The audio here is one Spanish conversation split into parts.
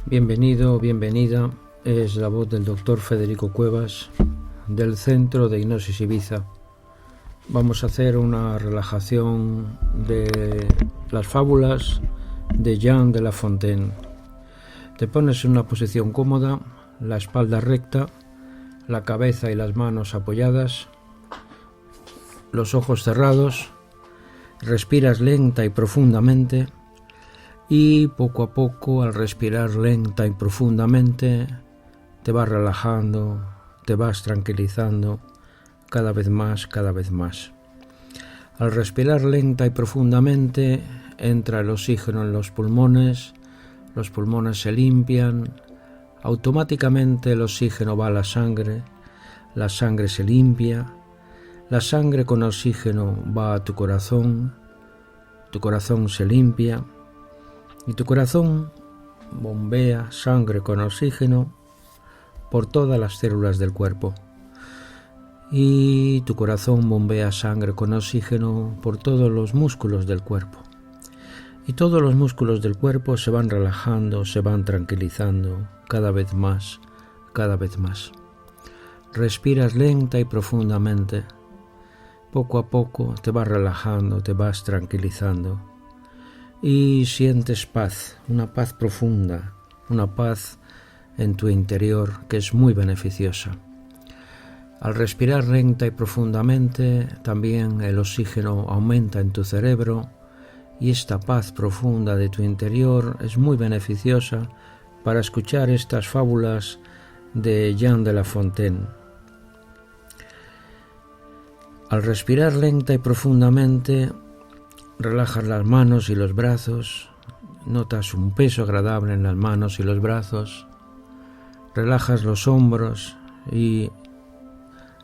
Bienvenido, bienvenida. Es la voz del doctor Federico Cuevas del Centro de Hipnosis Ibiza. Vamos a hacer una relajación de las fábulas de Jean de La Fontaine. Te pones en una posición cómoda, la espalda recta, la cabeza y las manos apoyadas, los ojos cerrados, respiras lenta y profundamente. Y poco a poco, al respirar lenta y profundamente, te vas relajando, te vas tranquilizando cada vez más, cada vez más. Al respirar lenta y profundamente, entra el oxígeno en los pulmones se limpian, automáticamente el oxígeno va a la sangre se limpia, la sangre con oxígeno va a tu corazón se limpia, y tu corazón bombea sangre con oxígeno por todas las células del cuerpo. Y tu corazón bombea sangre con oxígeno por todos los músculos del cuerpo. Y todos los músculos del cuerpo se van relajando, se van tranquilizando cada vez más, cada vez más. Respiras lenta y profundamente. Poco a poco te vas relajando, te vas tranquilizando. Y sientes paz, una paz profunda, una paz en tu interior que es muy beneficiosa. Al respirar lenta y profundamente, también el oxígeno aumenta en tu cerebro y esta paz profunda de tu interior es muy beneficiosa para escuchar estas fábulas de Jean de La Fontaine. Al respirar lenta y profundamente, relajas las manos y los brazos, notas un peso agradable en las manos y los brazos, relajas los hombros y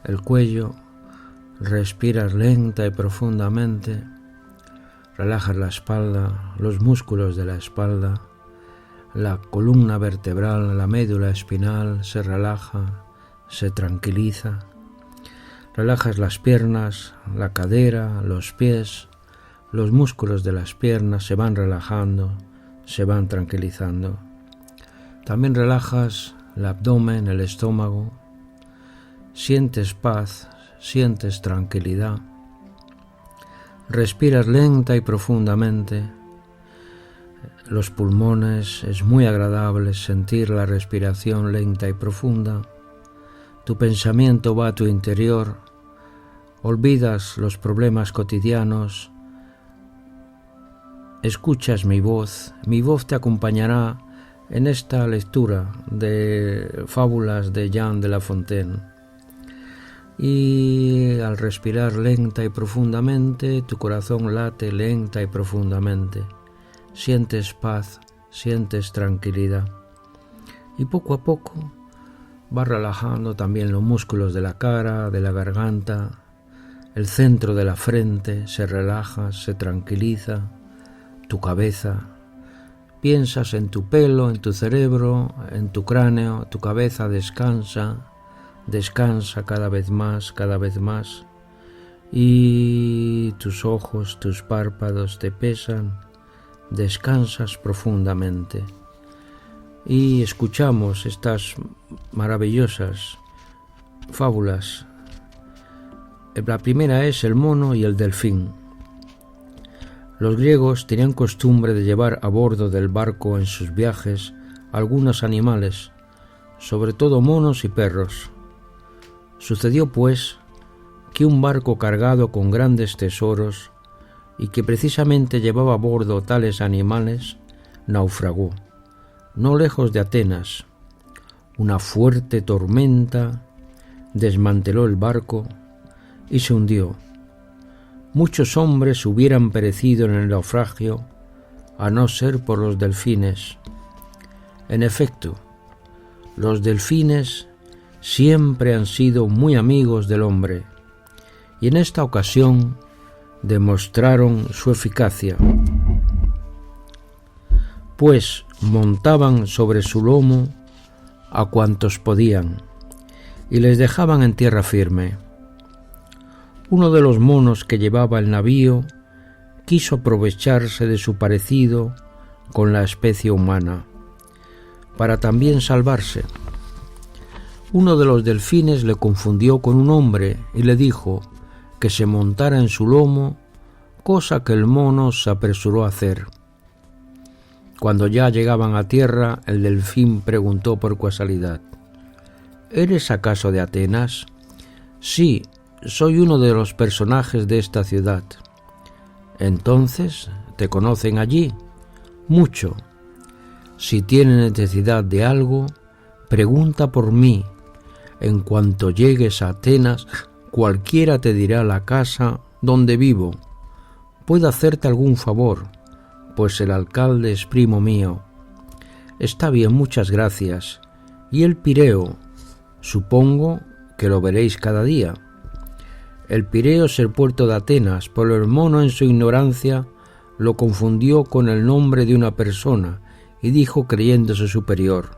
el cuello, respiras lenta y profundamente, relajas la espalda, los músculos de la espalda, la columna vertebral, la médula espinal se relaja, se tranquiliza, relajas las piernas, la cadera, los pies. Los músculos de las piernas se van relajando, se van tranquilizando. También relajas el abdomen, el estómago. Sientes paz, sientes tranquilidad. Respiras lenta y profundamente. Los pulmones, es muy agradable sentir la respiración lenta y profunda. Tu pensamiento va a tu interior. Olvidas los problemas cotidianos. Escuchas mi voz te acompañará en esta lectura de fábulas de Jean de La Fontaine. Y al respirar lenta y profundamente, tu corazón late lenta y profundamente. Sientes paz, sientes tranquilidad. Y poco a poco vas relajando también los músculos de la cara, de la garganta, el centro de la frente se relaja, se tranquiliza. Tu cabeza, piensas en tu pelo, en tu cerebro, en tu cráneo, tu cabeza descansa cada vez más, y tus ojos, tus párpados te pesan, descansas profundamente. Y escuchamos estas maravillosas fábulas. La primera es el mono y el delfín. Los griegos tenían costumbre de llevar a bordo del barco en sus viajes algunos animales, sobre todo monos y perros. Sucedió, pues, que un barco cargado con grandes tesoros y que precisamente llevaba a bordo tales animales, naufragó, no lejos de Atenas. Una fuerte tormenta desmanteló el barco y se hundió. Muchos hombres hubieran perecido en el naufragio, a no ser por los delfines. En efecto, los delfines siempre han sido muy amigos del hombre, y en esta ocasión demostraron su eficacia, pues montaban sobre su lomo a cuantos podían, y les dejaban en tierra firme. Uno de los monos que llevaba el navío quiso aprovecharse de su parecido con la especie humana. para también salvarse. Uno de los delfines le confundió con un hombre y le dijo que se montara en su lomo, cosa que el mono se apresuró a hacer. Cuando ya llegaban a tierra, el delfín preguntó por casualidad: ¿Eres acaso de Atenas? Sí, soy uno de los personajes de esta ciudad. Entonces, ¿te conocen allí? Mucho. Si tienes necesidad de algo, pregunta por mí. En cuanto llegues a Atenas, cualquiera te dirá la casa donde vivo. ¿Puedo hacerte algún favor? Pues el alcalde es primo mío. Está bien, muchas gracias. ¿Y el Pireo? Supongo que lo veréis cada día. El Pireo es el puerto de Atenas, pero el mono en su ignorancia lo confundió con el nombre de una persona y dijo creyéndose superior: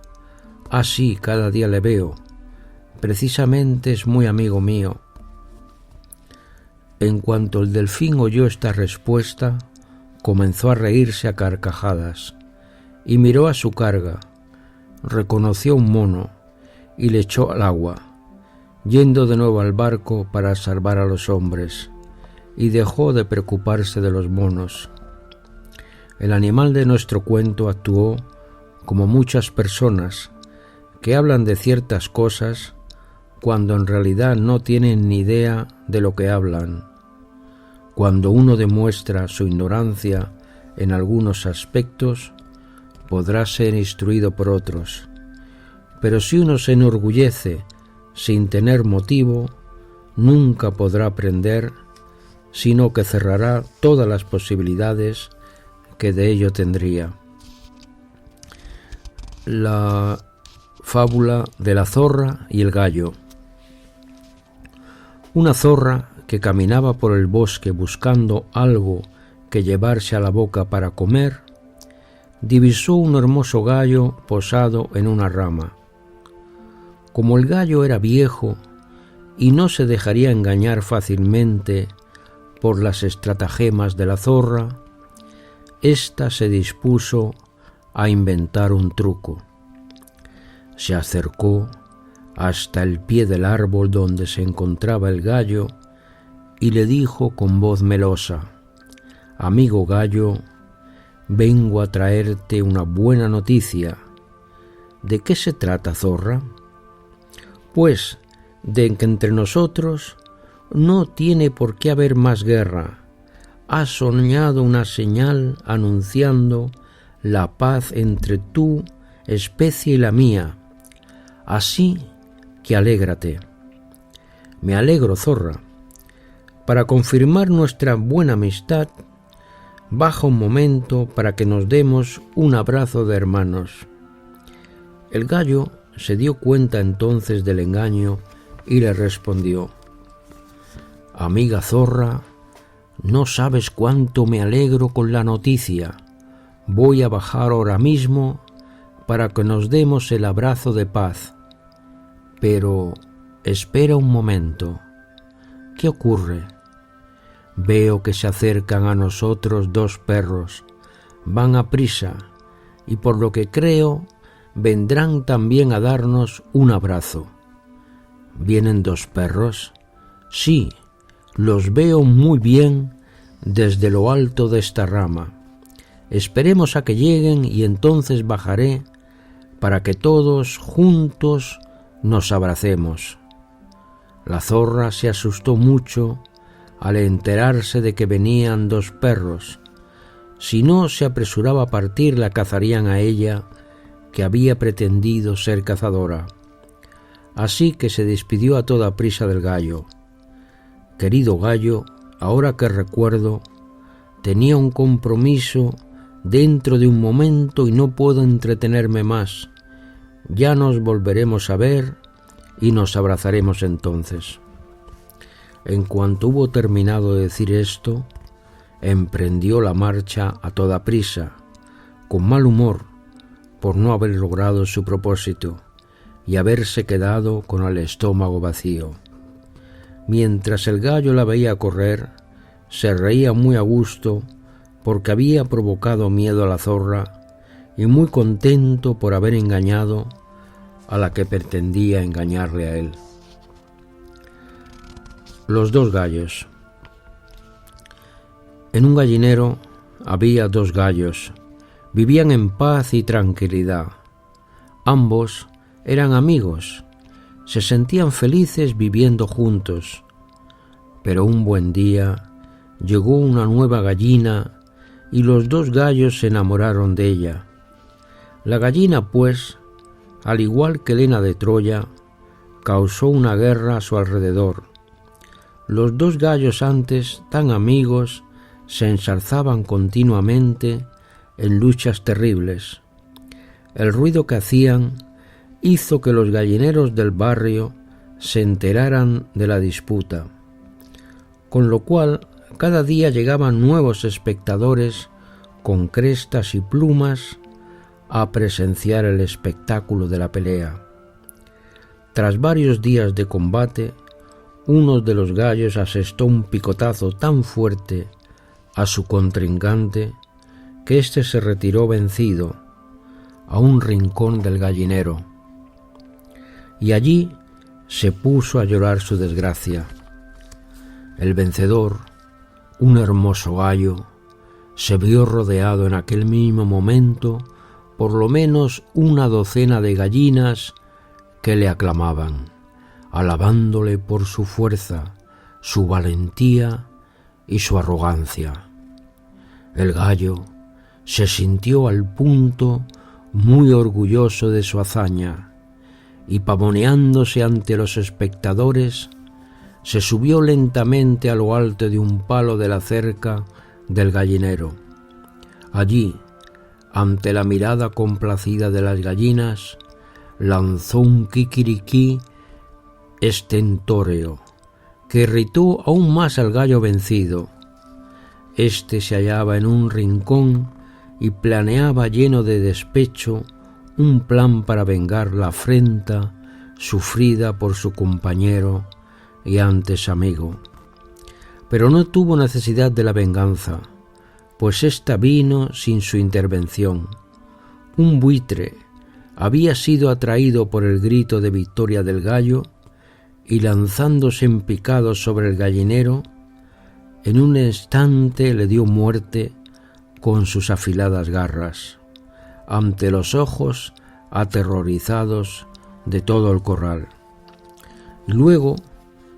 «Ah, sí, cada día le veo. Precisamente es muy amigo mío». En cuanto el delfín oyó esta respuesta, comenzó a reírse a carcajadas y miró a su carga. Reconoció un mono y le echó al agua, yendo de nuevo al barco para salvar a los hombres, y dejó de preocuparse de los monos. El animal de nuestro cuento actuó como muchas personas que hablan de ciertas cosas cuando en realidad no tienen ni idea de lo que hablan. Cuando uno demuestra su ignorancia en algunos aspectos, podrá ser instruido por otros. Pero si uno se enorgullece sin tener motivo, nunca podrá aprender, sino que cerrará todas las posibilidades que de ello tendría. La fábula de la zorra y el gallo. Una zorra que caminaba por el bosque buscando algo que llevarse a la boca para comer, divisó un hermoso gallo posado en una rama. Como el gallo era viejo y no se dejaría engañar fácilmente por las estratagemas de la zorra, ésta se dispuso a inventar un truco. Se acercó hasta el pie del árbol donde se encontraba el gallo y le dijo con voz melosa: «Amigo gallo, vengo a traerte una buena noticia». «¿De qué se trata, zorra?» «Pues de que entre nosotros no tiene por qué haber más guerra. Has soñado una señal anunciando la paz entre tu especie y la mía. Así que alégrate». «Me alegro, zorra. Para confirmar nuestra buena amistad, baja un momento para que nos demos un abrazo de hermanos». El gallo se dio cuenta entonces del engaño y le respondió: «Amiga zorra, no sabes cuánto me alegro con la noticia. Voy a bajar ahora mismo para que nos demos el abrazo de paz. Pero espera un momento. ¿Qué ocurre? Veo que se acercan a nosotros dos perros. Van a prisa y por lo que creo vendrán también a darnos un abrazo». «¿Vienen dos perros?» «Sí, los veo muy bien desde lo alto de esta rama. Esperemos a que lleguen y entonces bajaré para que todos juntos nos abracemos». La zorra se asustó mucho al enterarse de que venían dos perros. Si no se apresuraba a partir, la cazarían a ella, que había pretendido ser cazadora. Así que se despidió a toda prisa del gallo. «Querido gallo, ahora que recuerdo, tenía un compromiso dentro de un momento y no puedo entretenerme más. Ya nos volveremos a ver y nos abrazaremos entonces». En cuanto hubo terminado de decir esto, emprendió la marcha a toda prisa, con mal humor por no haber logrado su propósito y haberse quedado con el estómago vacío. Mientras el gallo la veía correr, se reía muy a gusto porque había provocado miedo a la zorra y muy contento por haber engañado a la que pretendía engañarle a él. Los dos gallos. En un gallinero había dos gallos. Vivían en paz y tranquilidad. Ambos eran amigos. Se sentían felices viviendo juntos. Pero un buen día llegó una nueva gallina y los dos gallos se enamoraron de ella. La gallina, pues, al igual que Helena de Troya, causó una guerra a su alrededor. Los dos gallos, antes tan amigos, se ensalzaban continuamente en luchas terribles. El ruido que hacían hizo que los gallineros del barrio se enteraran de la disputa, con lo cual cada día llegaban nuevos espectadores con crestas y plumas a presenciar el espectáculo de la pelea. Tras varios días de combate, uno de los gallos asestó un picotazo tan fuerte a su contrincante que éste se retiró vencido a un rincón del gallinero, y allí se puso a llorar su desgracia. El vencedor, un hermoso gallo, se vio rodeado en aquel mismo momento por lo menos una docena de gallinas que le aclamaban, alabándole por su fuerza, su valentía y su arrogancia. El gallo se sintió al punto muy orgulloso de su hazaña y, pavoneándose ante los espectadores, se subió lentamente a lo alto de un palo de la cerca del gallinero. Allí, ante la mirada complacida de las gallinas, lanzó un kikiriki estentóreo que irritó aún más al gallo vencido. Este se hallaba en un rincón y planeaba, lleno de despecho, un plan para vengar la afrenta sufrida por su compañero y antes amigo. Pero no tuvo necesidad de la venganza, pues ésta vino sin su intervención. Un buitre había sido atraído por el grito de victoria del gallo y, lanzándose en picado sobre el gallinero, en un instante le dio muerte con sus afiladas garras, ante los ojos aterrorizados de todo el corral. Luego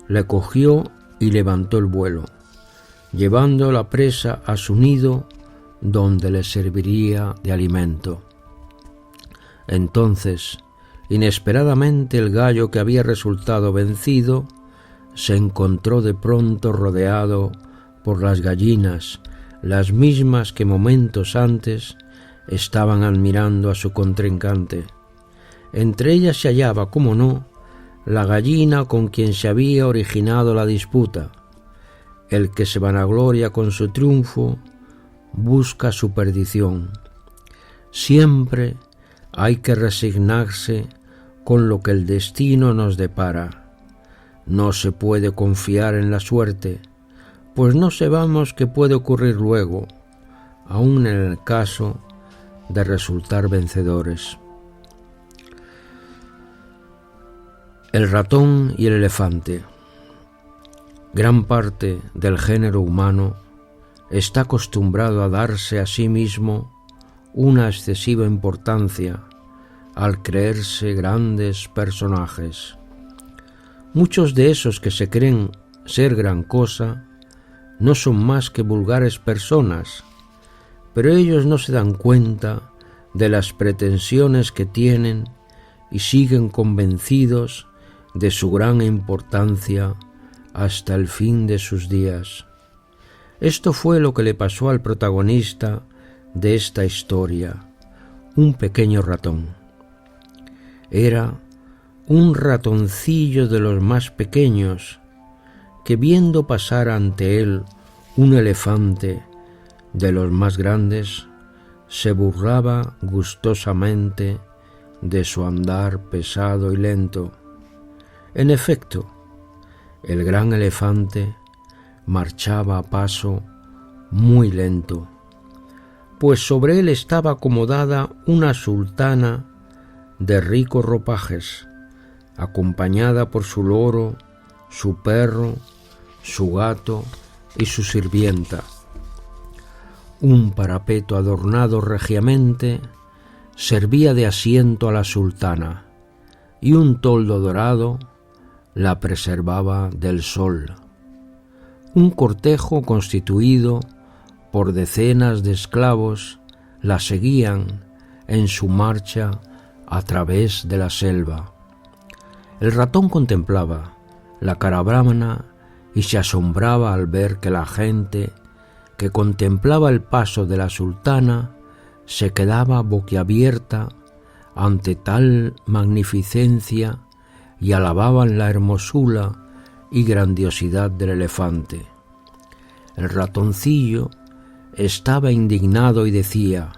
le cogió y levantó el vuelo, llevando la presa a su nido, donde le serviría de alimento. Entonces, inesperadamente, el gallo, que había resultado vencido, se encontró de pronto rodeado por las gallinas, las mismas que momentos antes estaban admirando a su contrincante. Entre ellas se hallaba, cómo no, la gallina con quien se había originado la disputa. El que se vanagloria con su triunfo busca su perdición. Siempre hay que resignarse con lo que el destino nos depara. No se puede confiar en la suerte, pues no sabemos qué puede ocurrir luego, aun en el caso de resultar vencedores. El ratón y el elefante. Gran parte del género humano está acostumbrado a darse a sí mismo una excesiva importancia al creerse grandes personajes. Muchos de esos que se creen ser gran cosa no son más que vulgares personas, pero ellos no se dan cuenta de las pretensiones que tienen y siguen convencidos de su gran importancia hasta el fin de sus días. Esto fue lo que le pasó al protagonista de esta historia, un pequeño ratón. Era un ratoncillo de los más pequeños, que, viendo pasar ante él un elefante de los más grandes, se burlaba gustosamente de su andar pesado y lento. En efecto, el gran elefante marchaba a paso muy lento. pues sobre él estaba acomodada una sultana de ricos ropajes, acompañada por su loro, su perro, su gato y su sirvienta. Un parapeto adornado regiamente servía de asiento a la sultana, y un toldo dorado la preservaba del sol. Un cortejo constituido por decenas de esclavos la seguían en su marcha a través de la selva. El ratón contemplaba la caravana y se asombraba al ver que la gente que contemplaba el paso de la sultana se quedaba boquiabierta ante tal magnificencia y alababan la hermosura y grandiosidad del elefante. El ratoncillo estaba indignado y decía: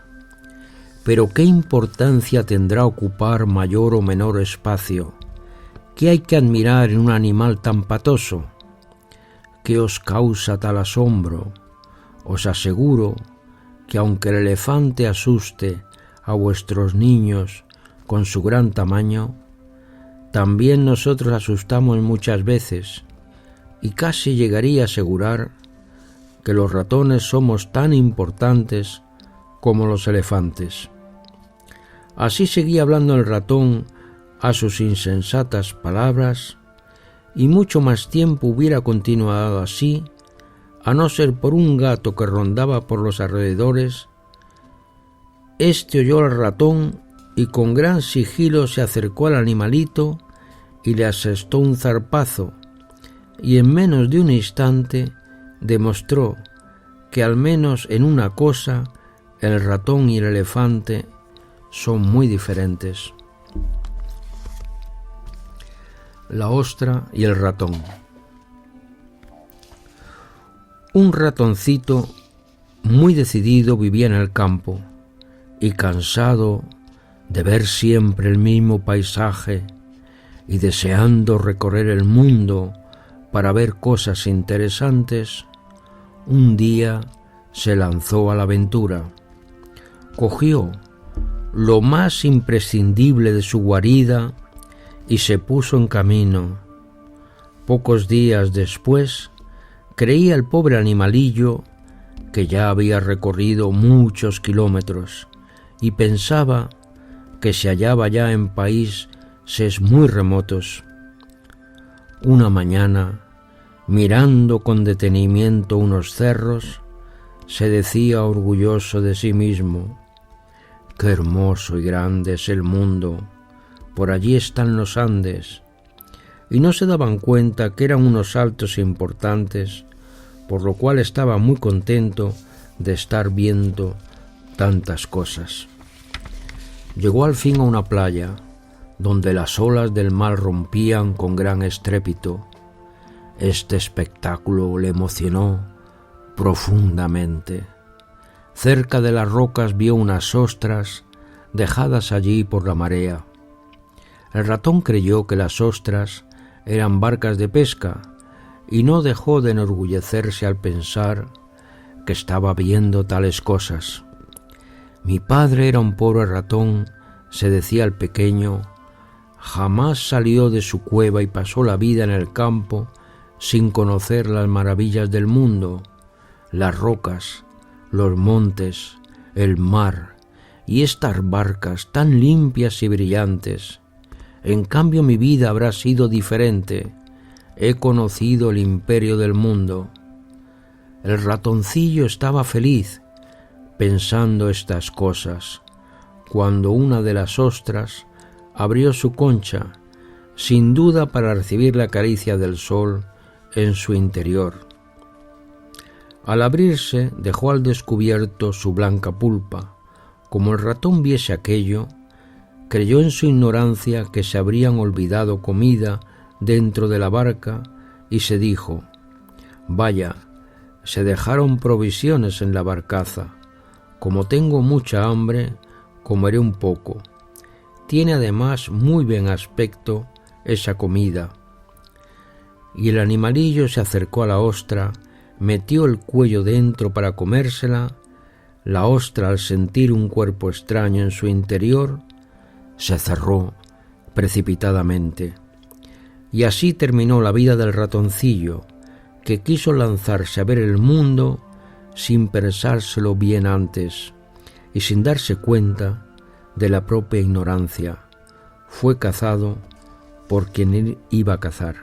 «¿Pero qué importancia tendrá ocupar mayor o menor espacio? ¿Qué hay que admirar en un animal tan patoso? ¿Qué os causa tal asombro? Os aseguro que aunque el elefante asuste a vuestros niños con su gran tamaño, también nosotros asustamos muchas veces, y casi llegaría a asegurar que los ratones somos tan importantes como los elefantes». Así seguía hablando el ratón a sus insensatas palabras, y mucho más tiempo hubiera continuado así, a no ser por un gato que rondaba por los alrededores. Este oyó al ratón y con gran sigilo se acercó al animalito y le asestó un zarpazo, y en menos de un instante demostró que al menos en una cosa el ratón y el elefante son muy diferentes. La ostra y el ratón. Un ratoncito muy decidido vivía en el campo, y cansado de ver siempre el mismo paisaje y deseando recorrer el mundo para ver cosas interesantes, un día se lanzó a la aventura. Cogió lo más imprescindible de su guarida y se puso en camino. Pocos días después, creía el pobre animalillo que ya había recorrido muchos kilómetros y pensaba que se hallaba ya en países muy remotos. Una mañana, mirando con detenimiento unos cerros, se decía orgulloso de sí mismo: «Qué hermoso y grande es el mundo, por allí están los Andes», y no se daban cuenta que eran unos saltos importantes, por lo cual estaba muy contento de estar viendo tantas cosas. Llegó al fin a una playa, donde las olas del mar rompían con gran estrépito. Este espectáculo le emocionó profundamente. Cerca de las rocas vio unas ostras dejadas allí por la marea. El ratón creyó que las ostras eran barcas de pesca y no dejó de enorgullecerse al pensar que estaba viendo tales cosas. «Mi padre era un pobre ratón», se decía el pequeño, «jamás salió de su cueva y pasó la vida en el campo sin conocer las maravillas del mundo, las rocas, los montes, el mar y estas barcas tan limpias y brillantes. En cambio mi vida habrá sido diferente. He conocido el imperio del mundo». El ratoncillo estaba feliz pensando estas cosas, cuando una de las ostras abrió su concha, sin duda para recibir la caricia del sol en su interior. Al abrirse, dejó al descubierto su blanca pulpa. Como el ratón viese aquello, creyó en su ignorancia que se habrían olvidado comida dentro de la barca y se dijo: «Vaya, se dejaron provisiones en la barcaza. Como tengo mucha hambre, comeré un poco. Tiene además muy buen aspecto esa comida». Y el animalillo se acercó a la ostra, metió el cuello dentro para comérsela, La ostra, al sentir un cuerpo extraño en su interior, se cerró precipitadamente. Y así terminó la vida del ratoncillo, que quiso lanzarse a ver el mundo sin pensárselo bien antes y sin darse cuenta de la propia ignorancia. Fue cazado por quien iba a cazar.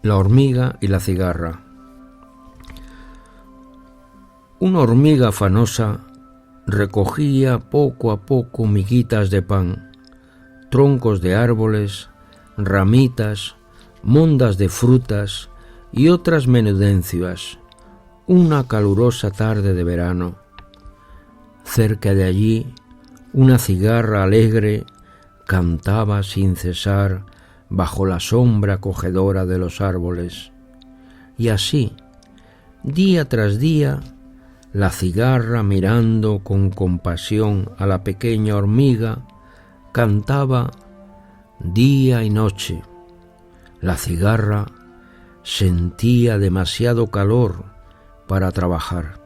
La hormiga y la cigarra. Una hormiga afanosa recogía poco a poco miguitas de pan, troncos de árboles, ramitas, mondas de frutas y otras menudencias, una calurosa tarde de verano. Cerca de allí, una cigarra alegre cantaba sin cesar bajo la sombra acogedora de los árboles. Y así, día tras día, la cigarra, mirando con compasión a la pequeña hormiga, cantaba día y noche. La cigarra sentía demasiado calor para trabajar.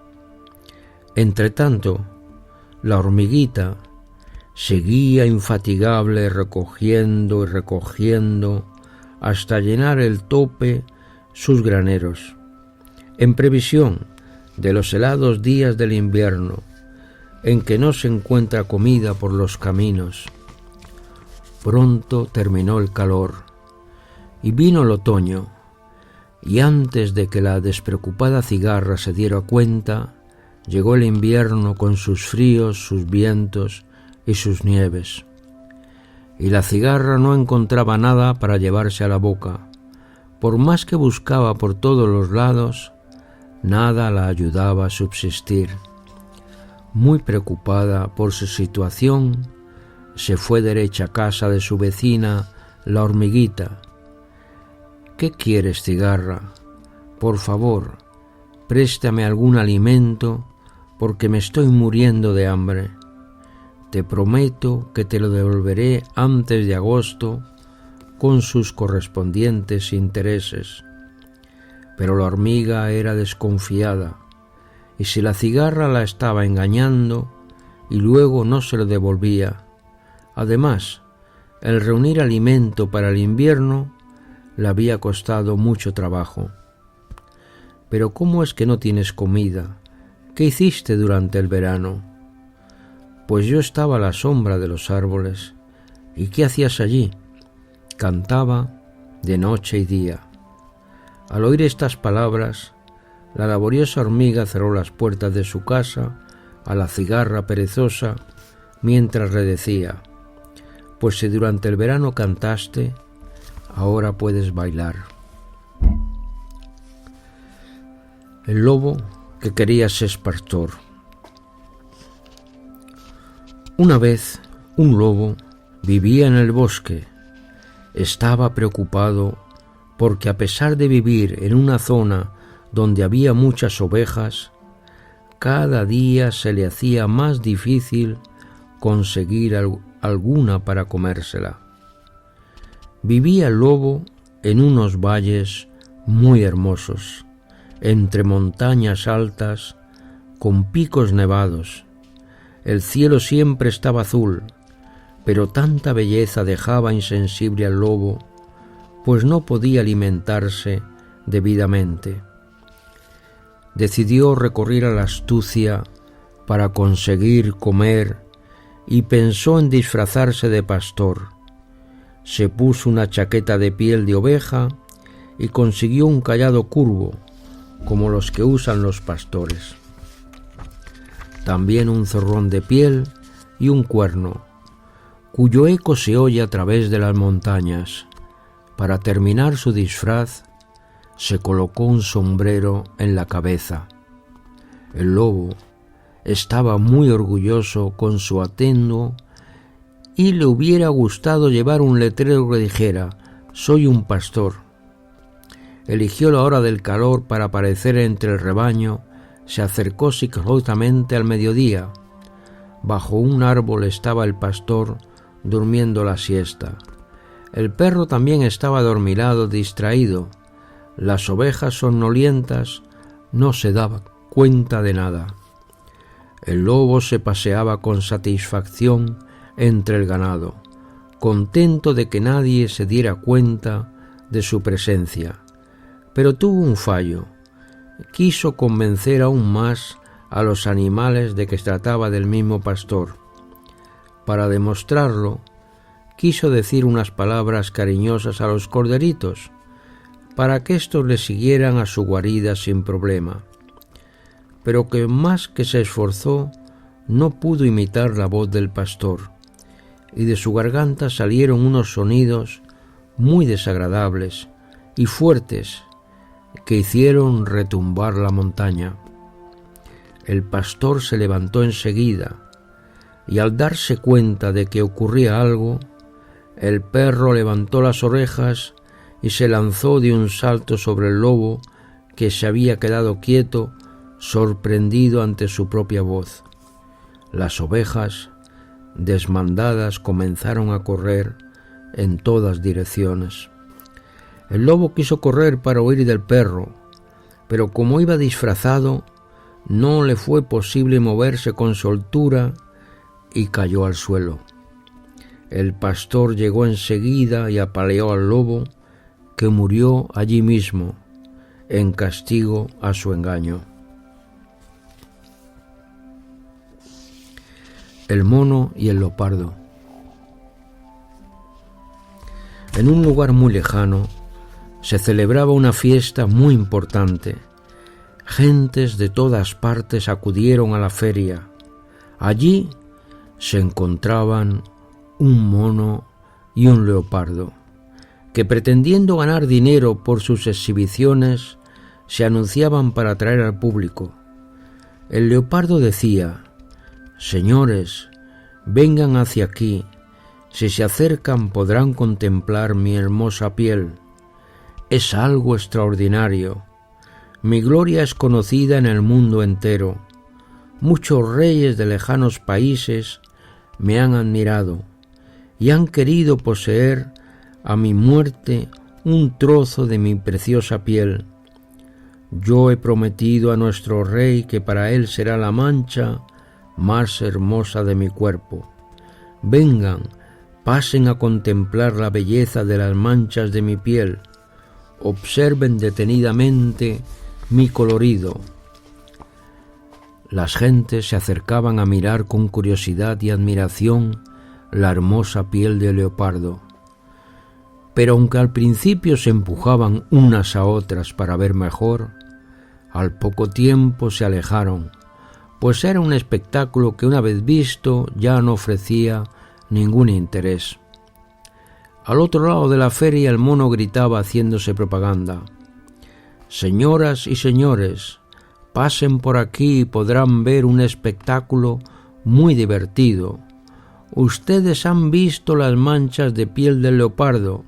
Entretanto, la hormiguita seguía infatigable recogiendo y recogiendo hasta llenar el tope sus graneros, en previsión de los helados días del invierno, en que no se encuentra comida por los caminos. Pronto terminó el calor y vino el otoño, y antes de que la despreocupada cigarra se diera cuenta, llegó el invierno con sus fríos, sus vientos y sus nieves. Y la cigarra no encontraba nada para llevarse a la boca. Por más que buscaba por todos los lados, nada la ayudaba a subsistir. Muy preocupada por su situación, se fue derecha a casa de su vecina, la hormiguita. ¿Qué quieres, cigarra? Por favor, préstame algún alimento, porque me estoy muriendo de hambre. Te prometo que te lo devolveré antes de agosto, con sus correspondientes intereses. Pero la hormiga era desconfiada, y si la cigarra la estaba engañando y luego no se lo devolvía. Además, el reunir alimento para el invierno le había costado mucho trabajo. «Pero ¿cómo es que no tienes comida? ¿Qué hiciste durante el verano?» «Pues yo estaba a la sombra de los árboles». «¿Y qué hacías allí?» «Cantaba de noche y día». Al oír estas palabras, la laboriosa hormiga cerró las puertas de su casa a la cigarra perezosa, mientras le decía: «Pues si durante el verano cantaste, ahora puedes bailar». El lobo que quería ser pastor. Una vez, un lobo vivía en el bosque. Estaba preocupado porque, a pesar de vivir en una zona donde había muchas ovejas, cada día se le hacía más difícil conseguir alguna para comérsela. Vivía el lobo en unos valles muy hermosos, entre montañas altas, con picos nevados. El cielo siempre estaba azul, pero tanta belleza dejaba insensible al lobo, pues no podía alimentarse debidamente. Decidió recurrir a la astucia para conseguir comer y pensó en disfrazarse de pastor. Se puso una chaqueta de piel de oveja y consiguió un cayado curvo, como los que usan los pastores. También un zorrón de piel y un cuerno, cuyo eco se oye a través de las montañas. Para terminar su disfraz, se colocó un sombrero en la cabeza. El lobo estaba muy orgulloso con su atuendo y le hubiera gustado llevar un letrero que dijera: «Soy un pastor». Eligió la hora del calor para aparecer entre el rebaño. Se acercó sigilosamente al mediodía. Bajo un árbol estaba el pastor durmiendo la siesta. El perro también estaba adormilado, distraído. Las ovejas somnolientas no se daban cuenta de nada. El lobo se paseaba con satisfacción entre el ganado, contento de que nadie se diera cuenta de su presencia. Pero tuvo un fallo. Quiso convencer aún más a los animales de que se trataba del mismo pastor. Para demostrarlo, quiso decir unas palabras cariñosas a los corderitos, para que éstos le siguieran a su guarida sin problema. Pero que más que se esforzó, no pudo imitar la voz del pastor, y de su garganta salieron unos sonidos muy desagradables y fuertes que hicieron retumbar la montaña. El pastor se levantó enseguida, y al darse cuenta de que ocurría algo, el perro levantó las orejas y se lanzó de un salto sobre el lobo, que se había quedado quieto, sorprendido ante su propia voz. Las ovejas, desmandadas, comenzaron a correr en todas direcciones. El lobo quiso correr para huir del perro, pero como iba disfrazado, no le fue posible moverse con soltura y cayó al suelo. El pastor llegó enseguida y apaleó al lobo, que murió allí mismo, en castigo a su engaño. El mono y el leopardo. En un lugar muy lejano se celebraba una fiesta muy importante. Gentes de todas partes acudieron a la feria. Allí se encontraban un mono y un leopardo, que pretendiendo ganar dinero por sus exhibiciones, se anunciaban para atraer al público. El leopardo decía: «Señores, vengan hacia aquí. Si se acercan podrán contemplar mi hermosa piel. Es algo extraordinario. Mi gloria es conocida en el mundo entero. Muchos reyes de lejanos países me han admirado y han querido poseer a mi muerte un trozo de mi preciosa piel. Yo he prometido a nuestro rey que para él será la mancha más hermosa de mi cuerpo. Vengan, pasen a contemplar la belleza de las manchas de mi piel. Observen detenidamente mi colorido». Las gentes se acercaban a mirar con curiosidad y admiración la hermosa piel de leopardo. Pero aunque al principio se empujaban unas a otras para ver mejor, al poco tiempo se alejaron, pues era un espectáculo que una vez visto ya no ofrecía ningún interés. Al otro lado de la feria el mono gritaba haciéndose propaganda: «Señoras y señores, pasen por aquí y podrán ver un espectáculo muy divertido. Ustedes han visto las manchas de piel del leopardo,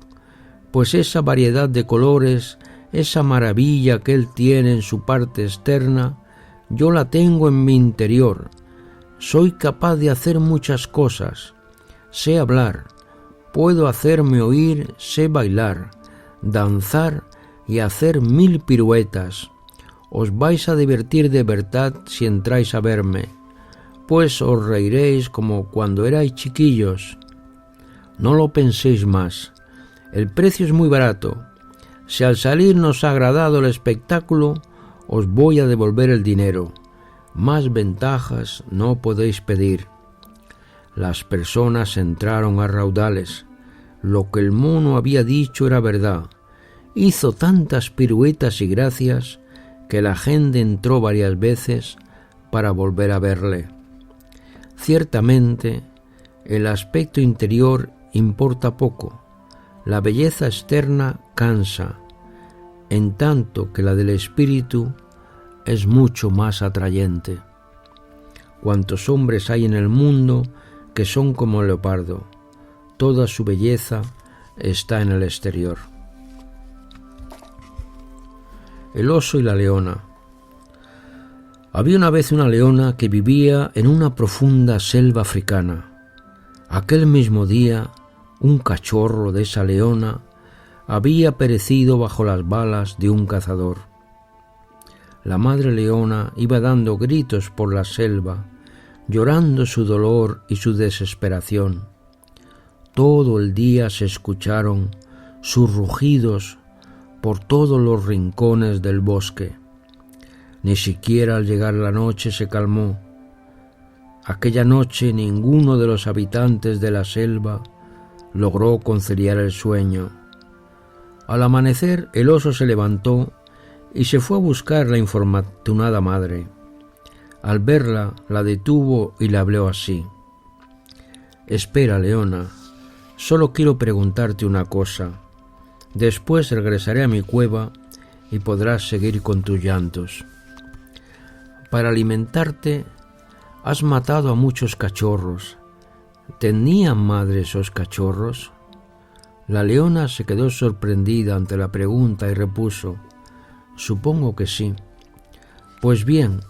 pues esa variedad de colores, esa maravilla que él tiene en su parte externa, yo la tengo en mi interior. Soy capaz de hacer muchas cosas. Sé hablar, puedo hacerme oír, sé bailar, danzar y hacer 1000 piruetas. Os vais a divertir de verdad si entráis a verme, pues os reiréis como cuando erais chiquillos. No lo penséis más. El precio es muy barato. Si al salir nos ha agradado el espectáculo, os voy a devolver el dinero. Más ventajas no podéis pedir». Las personas entraron a raudales. Lo que el mono había dicho era verdad. Hizo tantas piruetas y gracias que la gente entró varias veces para volver a verle. Ciertamente, el aspecto interior importa poco. La belleza externa cansa, en tanto que la del espíritu es mucho más atrayente. Cuántos hombres hay en el mundo que son como el leopardo. Toda su belleza está en el exterior. El oso y la leona. Había una vez una leona que vivía en una profunda selva africana. Aquel mismo día, un cachorro de esa leona había perecido bajo las balas de un cazador. La madre leona iba dando gritos por la selva, llorando su dolor y su desesperación. Todo el día se escucharon sus rugidos por todos los rincones del bosque. Ni siquiera al llegar la noche se calmó. Aquella noche ninguno de los habitantes de la selva logró conciliar el sueño. Al amanecer el oso se levantó y se fue a buscar la infortunada madre. Al verla, la detuvo y le habló así: «Espera, leona, solo quiero preguntarte una cosa. Después regresaré a mi cueva y podrás seguir con tus llantos. Para alimentarte has matado a muchos cachorros. ¿Tenían madre esos cachorros?». La leona se quedó sorprendida ante la pregunta y repuso: «Supongo que sí». «Pues bien,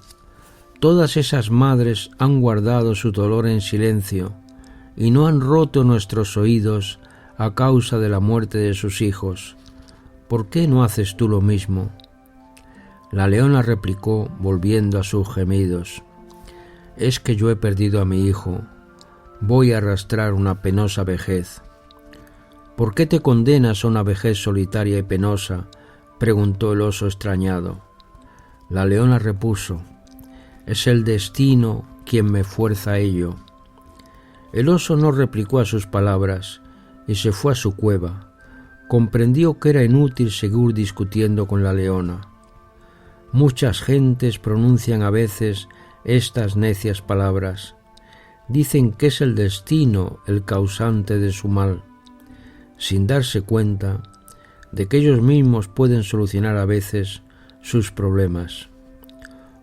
todas esas madres han guardado su dolor en silencio y no han roto nuestros oídos a causa de la muerte de sus hijos. ¿Por qué no haces tú lo mismo?». La leona replicó, volviendo a sus gemidos: «Es que yo he perdido a mi hijo. Voy a arrastrar una penosa vejez». «¿Por qué te condenas a una vejez solitaria y penosa?», preguntó el oso extrañado. La leona repuso: «Es el destino quien me fuerza a ello». El oso no replicó a sus palabras y se fue a su cueva. Comprendió que era inútil seguir discutiendo con la leona. Muchas gentes pronuncian a veces estas necias palabras. Dicen que es el destino el causante de su mal, sin darse cuenta de que ellos mismos pueden solucionar a veces sus problemas.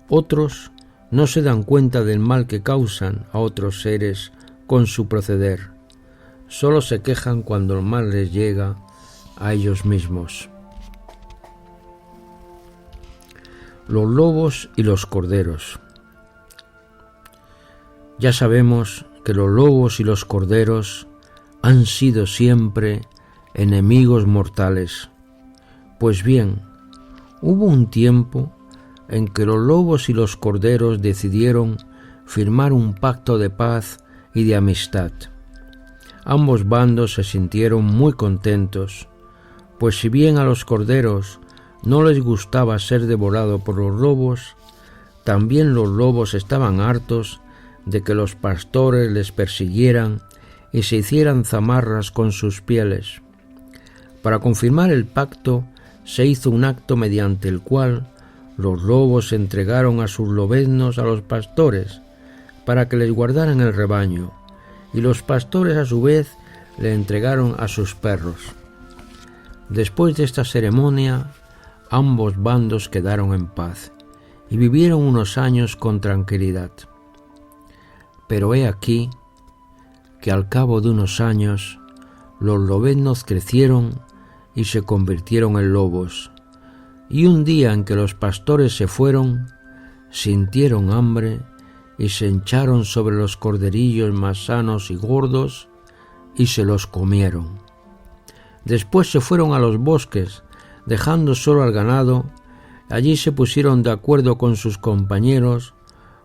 Otros no se dan cuenta del mal que causan a otros seres con su proceder. Solo se quejan cuando el mal les llega a ellos mismos. Los lobos y los corderos. Ya sabemos que los lobos y los corderos han sido siempre enemigos mortales. Pues bien, hubo un tiempo en que los lobos y los corderos decidieron firmar un pacto de paz y de amistad. Ambos bandos se sintieron muy contentos, pues si bien a los corderos no les gustaba ser devorado por los lobos, también los lobos estaban hartos de que los pastores les persiguieran y se hicieran zamarras con sus pieles. Para confirmar el pacto se hizo un acto mediante el cual los lobos entregaron a sus lobeznos a los pastores para que les guardaran el rebaño, y los pastores a su vez le entregaron a sus perros. Después de esta ceremonia, ambos bandos quedaron en paz y vivieron unos años con tranquilidad. Pero he aquí que al cabo de unos años los lobeznos crecieron y se convirtieron en lobos, y un día en que los pastores se fueron, sintieron hambre y se hincharon sobre los corderillos más sanos y gordos y se los comieron. Después se fueron a los bosques, dejando solo al ganado. Allí se pusieron de acuerdo con sus compañeros,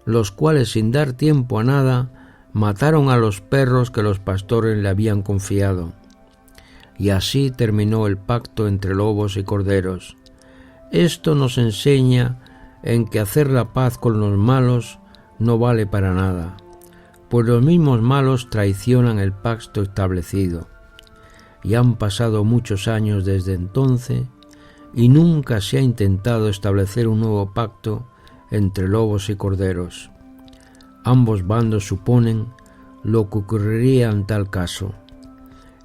los cuales sin dar tiempo a nada mataron a los perros que los pastores le habían confiado. Y así terminó el pacto entre lobos y corderos. Esto nos enseña en que hacer la paz con los malos no vale para nada, pues los mismos malos traicionan el pacto establecido. Y han pasado muchos años desde entonces y nunca se ha intentado establecer un nuevo pacto entre lobos y corderos. Ambos bandos suponen lo que ocurriría en tal caso,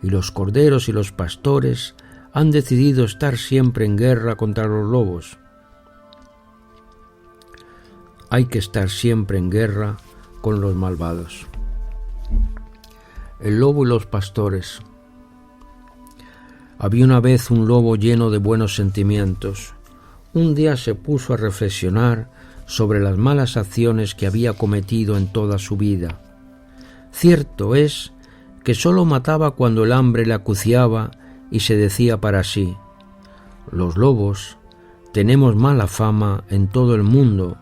y los corderos y los pastores han decidido estar siempre en guerra contra los lobos. Hay que estar siempre en guerra con los malvados. El lobo y los pastores. Había una vez un lobo lleno de buenos sentimientos. Un día se puso a reflexionar sobre las malas acciones que había cometido en toda su vida. Cierto es que solo mataba cuando el hambre le acuciaba y se decía para sí: los lobos tenemos mala fama en todo el mundo,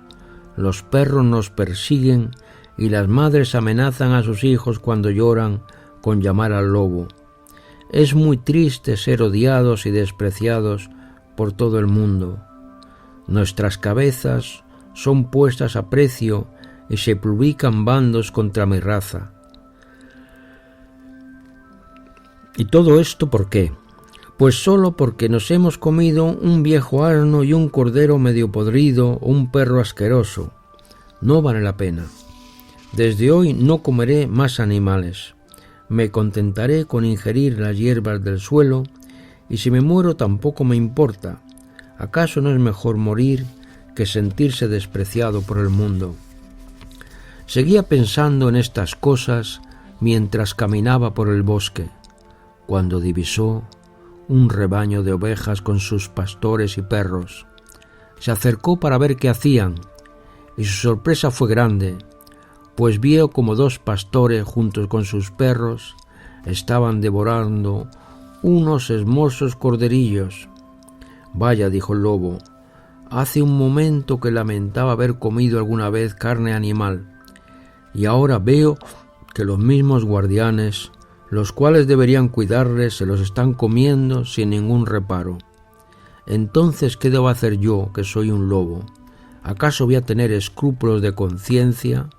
los perros nos persiguen y las madres amenazan a sus hijos cuando lloran con llamar al lobo. Es muy triste ser odiados y despreciados por todo el mundo. Nuestras cabezas son puestas a precio y se publican bandos contra mi raza. ¿Y todo esto por qué? Pues solo porque nos hemos comido un viejo asno y un cordero medio podrido o un perro asqueroso. No vale la pena. Desde hoy no comeré más animales. Me contentaré con ingerir las hierbas del suelo, y si me muero tampoco me importa. ¿Acaso no es mejor morir que sentirse despreciado por el mundo? Seguía pensando en estas cosas mientras caminaba por el bosque, cuando divisó un rebaño de ovejas con sus pastores y perros. Se acercó para ver qué hacían, y su sorpresa fue grande, pues vio como dos pastores juntos con sus perros estaban devorando unos hermosos corderillos. «Vaya», dijo el lobo, «hace un momento que lamentaba haber comido alguna vez carne animal, y ahora veo que los mismos guardianes, los cuales deberían cuidarles, se los están comiendo sin ningún reparo. Entonces, ¿qué debo hacer yo, que soy un lobo? ¿Acaso voy a tener escrúpulos de conciencia?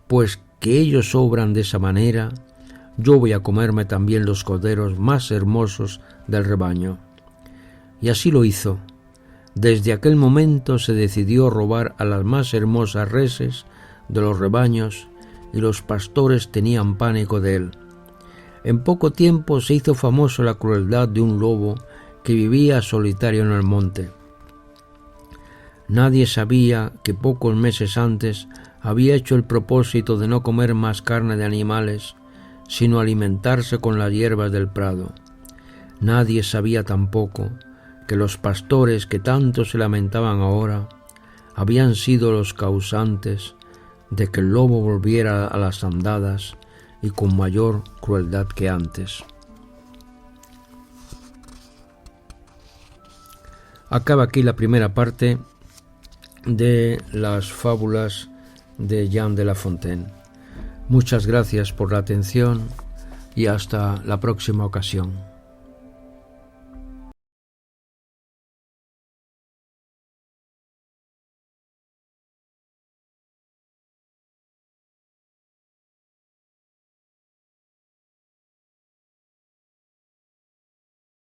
Pues que ellos obran de esa manera, yo voy a comerme también los corderos más hermosos del rebaño». Y así lo hizo. Desde aquel momento se decidió robar a las más hermosas reses de los rebaños, y los pastores tenían pánico de él. En poco tiempo se hizo famoso la crueldad de un lobo que vivía solitario en el monte. Nadie sabía que pocos meses antes había hecho el propósito de no comer más carne de animales, sino alimentarse con las hierbas del prado. Nadie sabía tampoco que los pastores que tanto se lamentaban ahora habían sido los causantes de que el lobo volviera a las andadas y con mayor crueldad que antes. Acaba aquí la primera parte de las fábulas de Jean de La Fontaine. Muchas gracias por la atención y hasta la próxima ocasión.